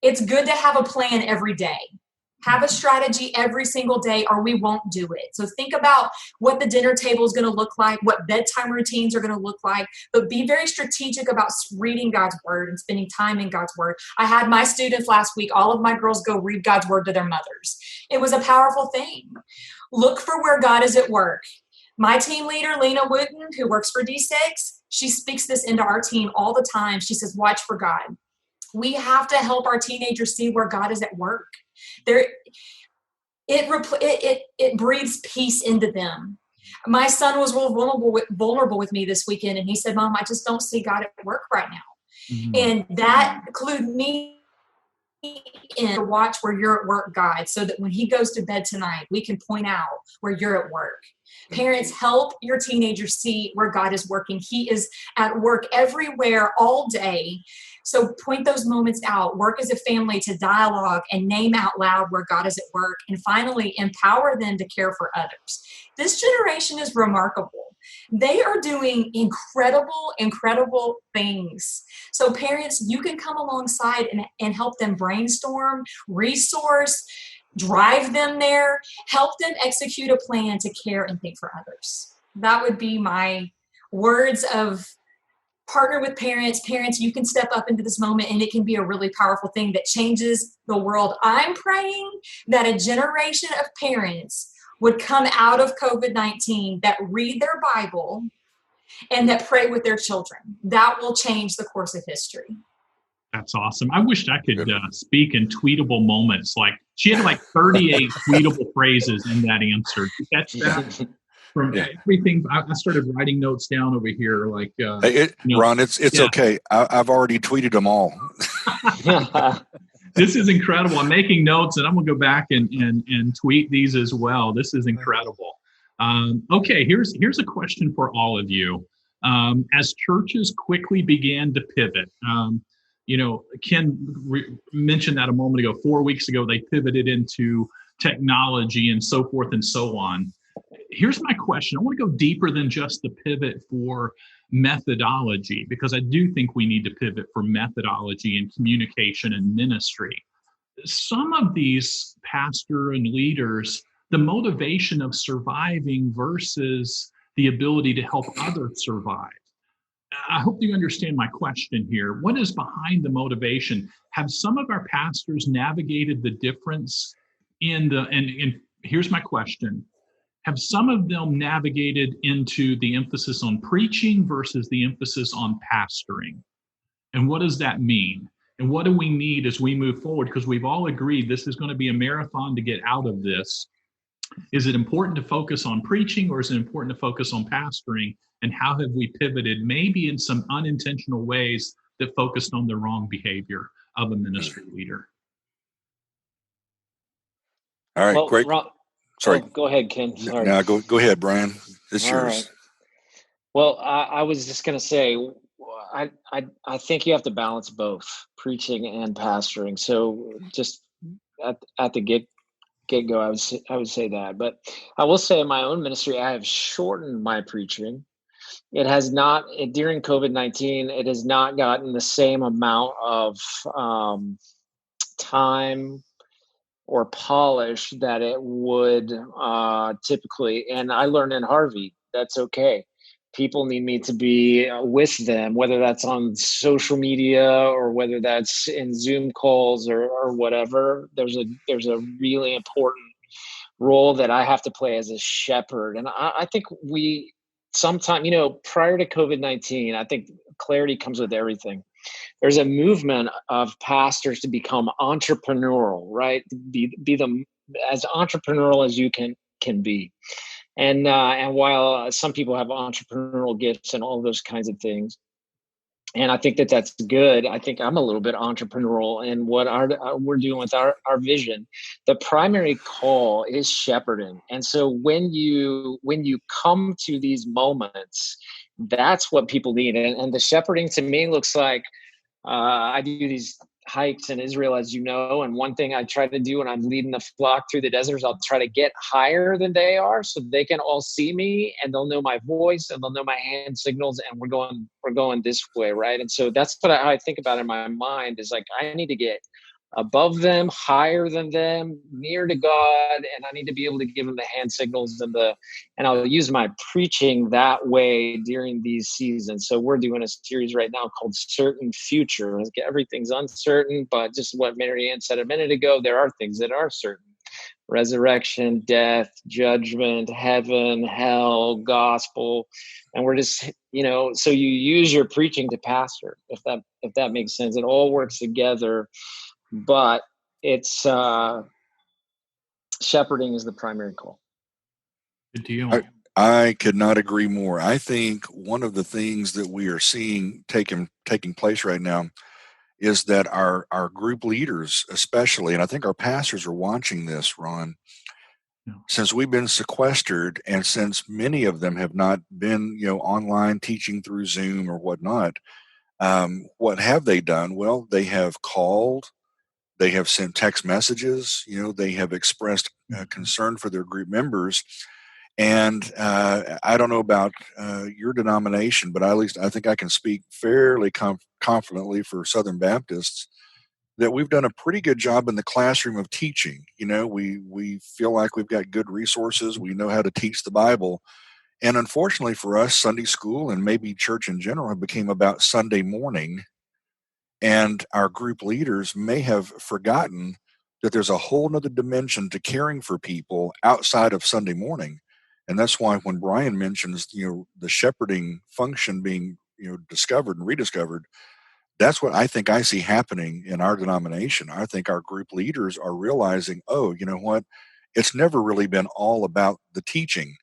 Speaker 5: it's good to have a plan every day. Have a strategy every single day, or we won't do it. So think about what the dinner table is going to look like, what bedtime routines are going to look like, but be very strategic about reading God's word and spending time in God's word. I had my students last week, all of my girls go read God's word to their mothers. It was a powerful thing. Look for where God is at work. My team leader, Lena Wooten, who works for D6, she speaks this into our team all the time. She says, watch for God. We have to help our teenagers see where God is at work. It breathes peace into them. My son was real vulnerable with me this weekend, and he said, Mom, I just don't see God at work right now. Mm-hmm. And that included me in to watch where you're at work, God, so that when he goes to bed tonight, we can point out where you're at work. Parents, help your teenagers see where God is working. He is at work everywhere all day. So point those moments out. Work as a family to dialogue and name out loud where God is at work. And finally, empower them to care for others. This generation is remarkable. They are doing incredible, incredible things. So parents, you can come alongside and help them brainstorm, resource, drive them there, help them execute a plan to care and think for others. That would be my words of partner with parents. Parents, you can step up into this moment, and it can be a really powerful thing that changes the world. I'm praying that a generation of parents would come out of COVID-19 that read their Bible and that pray with their children. That will change the course of history.
Speaker 2: That's awesome. I wished I could speak in tweetable moments. Like, she had like 38 tweetable phrases in that answer. Did you catch that? From everything, I started writing notes down over here. Like,
Speaker 3: Ron, it's okay. I've already tweeted them all.
Speaker 2: This is incredible. I'm making notes, and I'm going to go back and tweet these as well. This is incredible. Okay, here's a question for all of you. As churches quickly began to pivot, Ken mentioned that a moment ago. 4 weeks ago, they pivoted into technology and so forth and so on. Here's my question. I want to go deeper than just the pivot for methodology, because I do think we need to pivot for methodology and communication and ministry. Some of these pastor and leaders, the motivation of surviving versus the ability to help others survive. I hope you understand my question here. What is behind the motivation? Have some of our pastors navigated the difference and here's my question. Have some of them navigated into the emphasis on preaching versus the emphasis on pastoring? And what does that mean? And what do we need as we move forward? Because we've all agreed this is going to be a marathon to get out of this. Is it important to focus on preaching, or is it important to focus on pastoring? And how have we pivoted, maybe in some unintentional ways that focused on the wrong behavior of a ministry leader?
Speaker 3: All right,
Speaker 4: Well,
Speaker 3: great. Sorry.
Speaker 4: go ahead, Ken. Sorry.
Speaker 3: Now go ahead, Brian. It's
Speaker 4: All right.
Speaker 3: yours.
Speaker 4: Well, I was just going to say, I think you have to balance both preaching and pastoring. So just at the get go, I would say that. But I will say in my own ministry, I have shortened my preaching. It has not during COVID-19. It has not gotten the same amount of time or polish that it would typically. And I learned in Harvey that's okay. People need me to be with them, whether that's on social media or whether that's in Zoom calls or whatever. There's a really important role that I have to play as a shepherd. And I think we sometime, prior to COVID-19, I think clarity comes with everything. There's a movement of pastors to become entrepreneurial, right? Be them as entrepreneurial as you can be. And while some people have entrepreneurial gifts and all those kinds of things, and I think that's good. I think I'm a little bit entrepreneurial in what we're doing with our vision. The primary call is shepherding. And so when you come to these moments, that's what people need. And the shepherding to me looks like, I do these hikes in Israel, as you know, and one thing I try to do when I'm leading the flock through the desert is I'll try to get higher than they are so they can all see me and they'll know my voice and they'll know my hand signals and we're going this way, right? And so that's what I think about in my mind is like I need to get above them, higher than them, near to God, and I need to be able to give them the hand signals and I'll use my preaching that way during these seasons. So we're doing a series right now called Certain Future. Everything's uncertain, but just what Marianne said a minute ago, there are things that are certain. Resurrection, death, judgment, heaven, hell, gospel. And we're just, so you use your preaching to pastor, if that makes sense. It all works together. But it's shepherding is the primary call.
Speaker 2: Good deal.
Speaker 3: I could not agree more. I think one of the things that we are seeing taking place right now is that our group leaders, especially, and I think our pastors are watching this, Ron, since we've been sequestered and since many of them have not been, online teaching through Zoom or whatnot, what have they done? Well, they have called. They have sent text messages, they have expressed concern for their group members. And I don't know about your denomination, but at least I think I can speak fairly confidently for Southern Baptists that we've done a pretty good job in the classroom of teaching. We feel like we've got good resources. We know how to teach the Bible. And unfortunately for us, Sunday school and maybe church in general became about Sunday morning. And our group leaders may have forgotten that there's a whole nother dimension to caring for people outside of Sunday morning. And that's why when Brian mentions, the shepherding function being, discovered and rediscovered, that's what I think I see happening in our denomination. I think our group leaders are realizing, oh, you know what? It's never really been all about the teaching,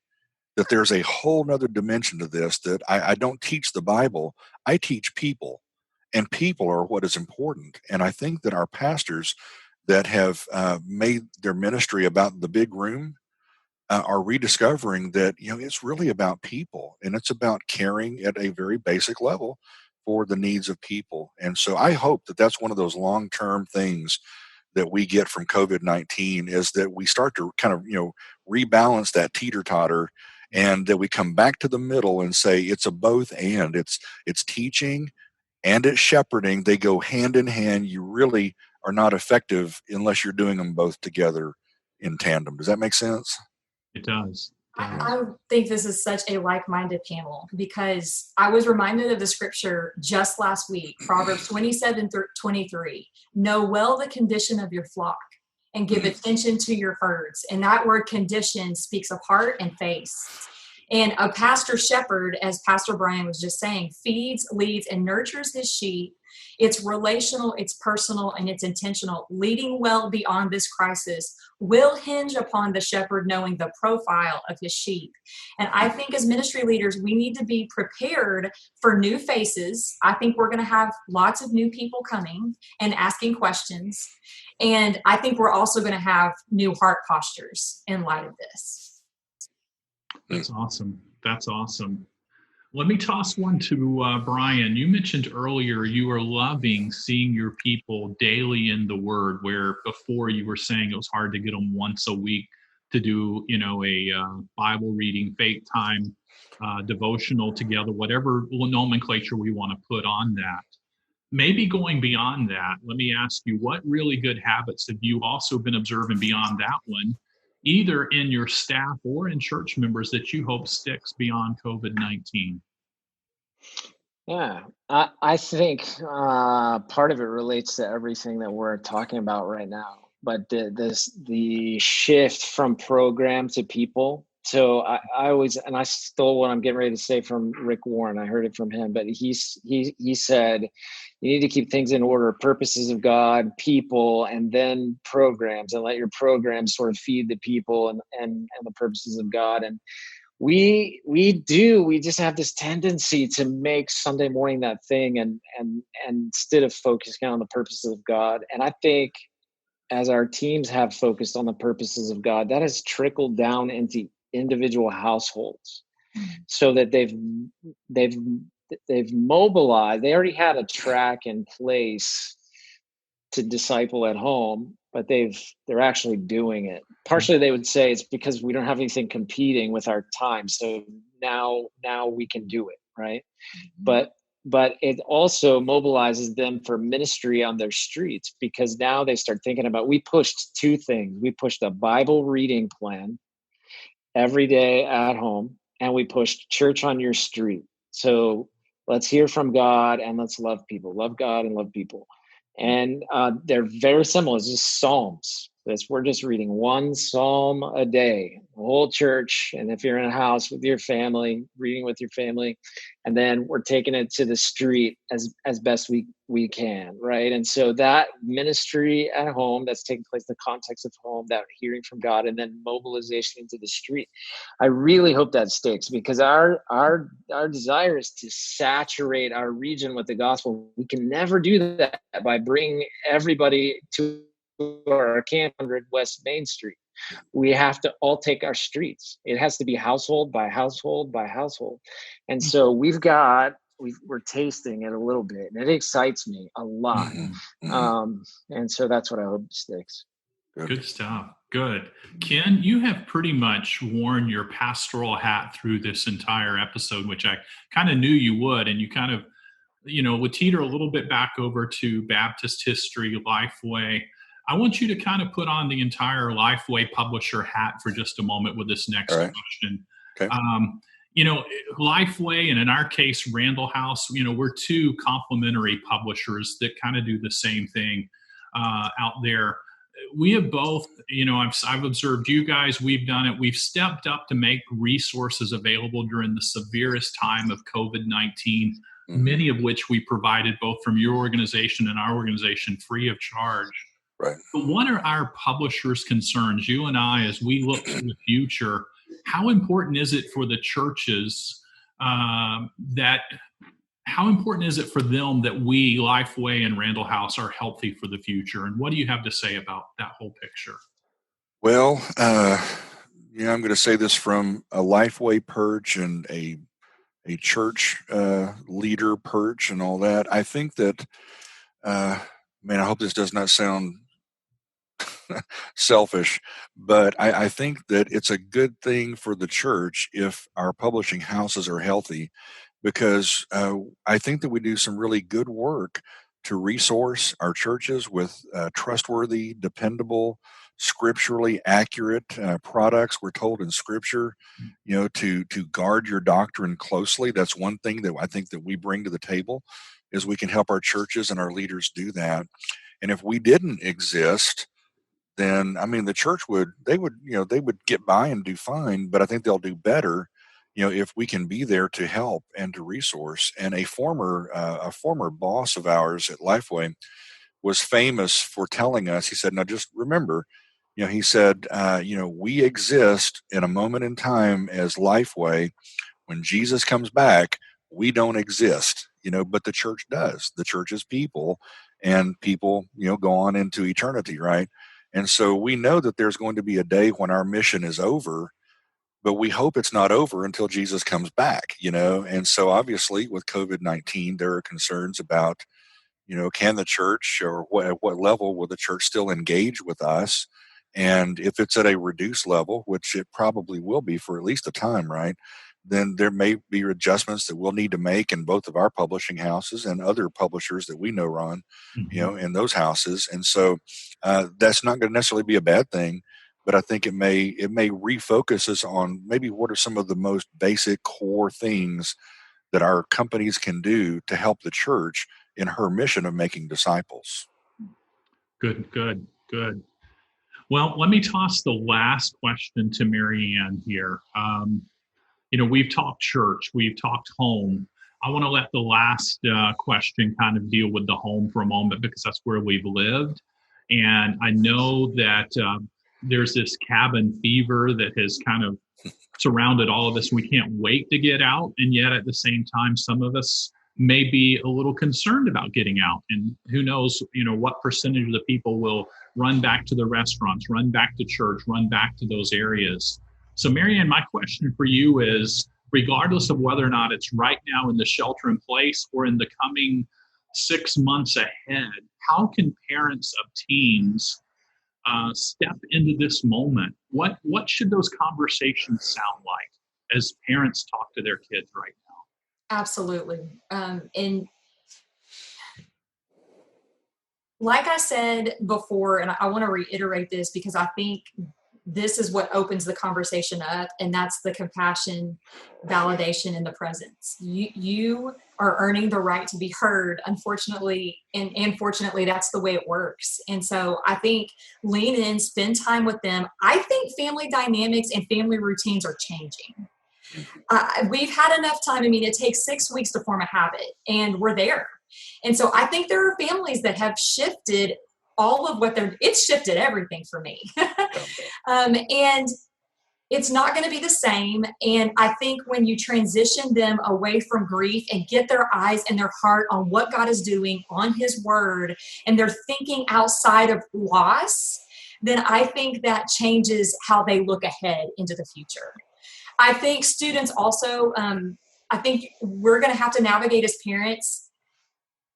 Speaker 3: that there's a whole nother dimension to this, that I don't teach the Bible, I teach people. And people are what is important. And I think that our pastors that have made their ministry about the big room are rediscovering that, it's really about people and it's about caring at a very basic level for the needs of people. And so I hope that that's one of those long-term things that we get from COVID-19 is that we start to kind of, rebalance that teeter-totter and that we come back to the middle and say it's a both and. It's teaching and it's shepherding. They go hand in hand. You really are not effective unless you're doing them both together in tandem. Does that make sense?
Speaker 2: It does.
Speaker 5: I think this is such a like-minded panel because I was reminded of the scripture just last week, Proverbs 27:23. Know well the condition of your flock and give attention to your herds. And that word condition speaks of heart and face. And a pastor shepherd, as Pastor Brian was just saying, feeds, leads, and nurtures his sheep. It's relational, it's personal, and it's intentional. Leading well beyond this crisis will hinge upon the shepherd knowing the profile of his sheep. And I think as ministry leaders, we need to be prepared for new faces. I think we're going to have lots of new people coming and asking questions. And I think we're also going to have new heart postures in light of this.
Speaker 2: That's awesome. That's awesome. Let me toss one to Brian. You mentioned earlier you are loving seeing your people daily in the Word, where before you were saying it was hard to get them once a week to do, a Bible reading, faith time, devotional together, whatever nomenclature we want to put on that. Maybe going beyond that, let me ask you, what really good habits have you also been observing beyond that one, either in your staff or in church members, that you hope sticks beyond COVID-19?
Speaker 4: Yeah, I think part of it relates to everything that we're talking about right now. But the shift from program to people. So I always, and I stole what I'm getting ready to say from Rick Warren. I heard it from him, but he said, you need to keep things in order: purposes of God, people, and then programs, and let your programs sort of feed the people and the purposes of God. And we just have this tendency to make Sunday morning that thing, and instead of focusing on the purposes of God. And I think as our teams have focused on the purposes of God, that has trickled down into individual households, so that they've mobilized. They already had a track in place to disciple at home, but they're actually doing it. Partially, they would say it's because we don't have anything competing with our time, so now we can do it, right? But it also mobilizes them for ministry on their streets, because now they start thinking about, we pushed two things. We pushed a Bible reading plan every day at home, and we pushed church on your street. So let's hear from God and let's love people. Love God and love people. And they're very similar. It's just Psalms. We're just reading one Psalm a day, the whole church. And if you're in a house with your family, reading with your family, and then we're taking it to the street as best we can, right? And so that ministry at home that's taking place in the context of home, that hearing from God, and then mobilization into the street. I really hope that sticks, because our desire is to saturate our region with the gospel. We can never do that by bringing everybody to our camp 100 West Main Street. We have to all take our streets. It has to be household by household by household. And so we're tasting it a little bit, and it excites me a lot. And so that's what I hope sticks.
Speaker 2: Good stuff. Good. Ken, you have pretty much worn your pastoral hat through this entire episode, which I kind of knew you would. And you kind of, would teeter a little bit back over to Baptist history, Lifeway. I want you to kind of put on the entire Lifeway publisher hat for just a moment with this next question.
Speaker 3: Okay.
Speaker 2: Lifeway, and in our case, Randall House, we're two complementary publishers that kind of do the same thing out there. We have both, I've observed you guys, we've done it. We've stepped up to make resources available during the severest time of COVID-19, many of which we provided both from your organization and our organization free of charge.
Speaker 3: Right.
Speaker 2: But what are our publishers' concerns, you and I, as we look to the future? How important is it for the churches how important is it for them that we, Lifeway and Randall House, are healthy for the future? And what do you have to say about that whole picture?
Speaker 3: Well, I'm going to say this from a Lifeway perch and a church leader perch and all that. I think that, I hope this does not sound selfish, but I think that it's a good thing for the church if our publishing houses are healthy, because I think that we do some really good work to resource our churches with trustworthy, dependable, scripturally accurate products. We're told in Scripture, to guard your doctrine closely. That's one thing that I think that we bring to the table, is we can help our churches and our leaders do that. And if we didn't exist, then the church would get by and do fine, but I think they'll do better if we can be there to help and to resource. And a former boss of ours at Lifeway was famous for telling us, he said, now just remember, he said, we exist in a moment in time as Lifeway. When Jesus comes back, we don't exist, but the church does. The church is people, and people, go on into eternity, right? And so we know that there's going to be a day when our mission is over, but we hope it's not over until Jesus comes back, And so obviously with COVID-19, there are concerns about, can the church, or at what level will the church still engage with us? And if it's at a reduced level, which it probably will be for at least a time, right, then there may be adjustments that we'll need to make in both of our publishing houses and other publishers that we know run, in those houses. And so that's not going to necessarily be a bad thing, but I think it may refocus us on maybe what are some of the most basic core things that our companies can do to help the church in her mission of making disciples.
Speaker 2: Good. Well, let me toss the last question to Marianne here. We've talked church, we've talked home. I want to let the last question kind of deal with the home for a moment, because that's where we've lived. And I know that there's this cabin fever that has kind of surrounded all of us. We can't wait to get out. And yet at the same time, some of us may be a little concerned about getting out. And who knows, what percentage of the people will run back to the restaurants, run back to church, run back to those areas. So Marianne, my question for you is, regardless of whether or not it's right now in the shelter in place or in the coming 6 months ahead, how can parents of teens step into this moment? What should those conversations sound like as parents talk to their kids right now?
Speaker 5: Absolutely. And like I said before, and I want to reiterate this because I think this is what opens the conversation up, and that's the compassion, validation, and the presence. You are earning the right to be heard, unfortunately, and fortunately, that's the way it works. And so I think lean in, spend time with them. I think family dynamics and family routines are changing. We've had enough time. It takes 6 weeks to form a habit, and we're there. And so I think there are families that have shifted all of what it's shifted everything for me. And it's not going to be the same. And I think when you transition them away from grief and get their eyes and their heart on what God is doing on his word, and they're thinking outside of loss, then I think that changes how they look ahead into the future. I think students also, I think we're going to have to navigate as parents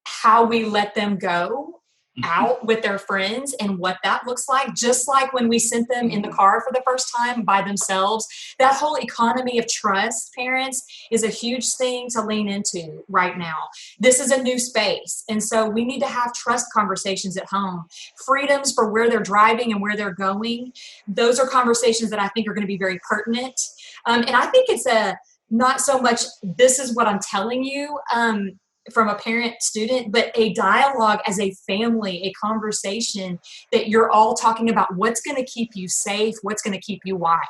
Speaker 5: how we let them go out with their friends and what that looks like. Just like when we sent them in the car for the first time by themselves, that whole economy of trust, parents, is a huge thing to lean into right now. This is a new space. And so we need to have trust conversations at home. Freedoms for where they're driving and where they're going. Those are conversations that I think are going to be very pertinent. And I think it's not so much, this is what I'm telling you, from a parent student, but a dialogue as a family, a conversation that you're all talking about what's going to keep you safe, what's going to keep you wise.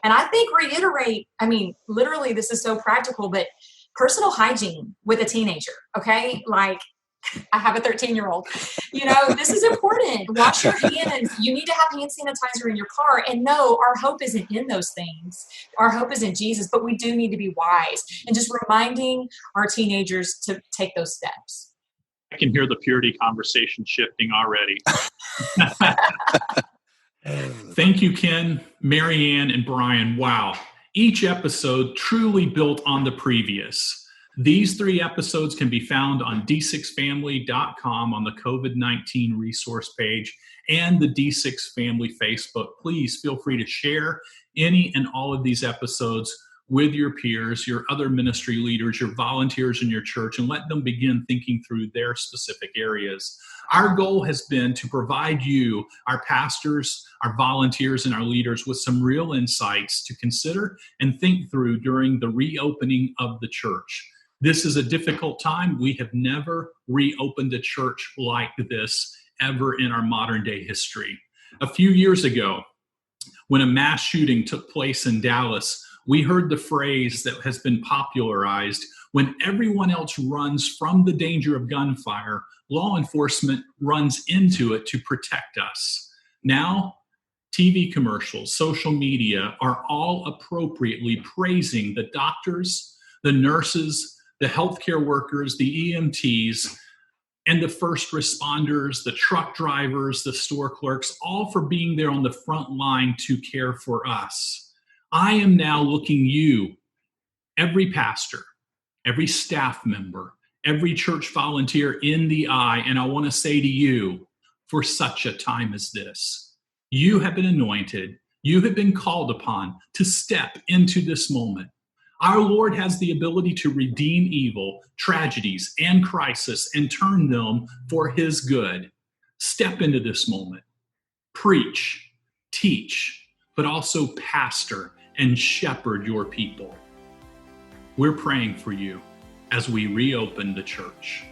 Speaker 5: And I think literally this is so practical, but personal hygiene with a teenager, okay? Like, I have a 13-year-old. This is important. Wash your hands. You need to have hand sanitizer in your car. And no, our hope isn't in those things. Our hope is in Jesus, but we do need to be wise and just reminding our teenagers to take those steps.
Speaker 2: I can hear the purity conversation shifting already. Thank you, Ken, Marianne, and Brian. Wow. Each episode truly built on the previous. These 3 episodes can be found on d6family.com on the COVID-19 resource page and the D6 Family Facebook. Please feel free to share any and all of these episodes with your peers, your other ministry leaders, your volunteers in your church, and let them begin thinking through their specific areas. Our goal has been to provide you, our pastors, our volunteers, and our leaders with some real insights to consider and think through during the reopening of the church. This is a difficult time. We have never reopened a church like this ever in our modern day history. A few years ago, when a mass shooting took place in Dallas, We heard the phrase that has been popularized: when everyone else runs from the danger of gunfire, law enforcement runs into it to protect us. Now, TV commercials, social media are all appropriately praising the doctors, the nurses, the healthcare workers, the EMTs, and the first responders, the truck drivers, the store clerks, all for being there on the front line to care for us. I am now looking you, every pastor, every staff member, every church volunteer in the eye, and I want to say to you, for such a time as this, you have been anointed, you have been called upon to step into this moment. Our Lord has the ability to redeem evil, tragedies, and crisis and turn them for his good. Step into this moment. Preach, teach, but also pastor and shepherd your people. We're praying for you as we reopen the church.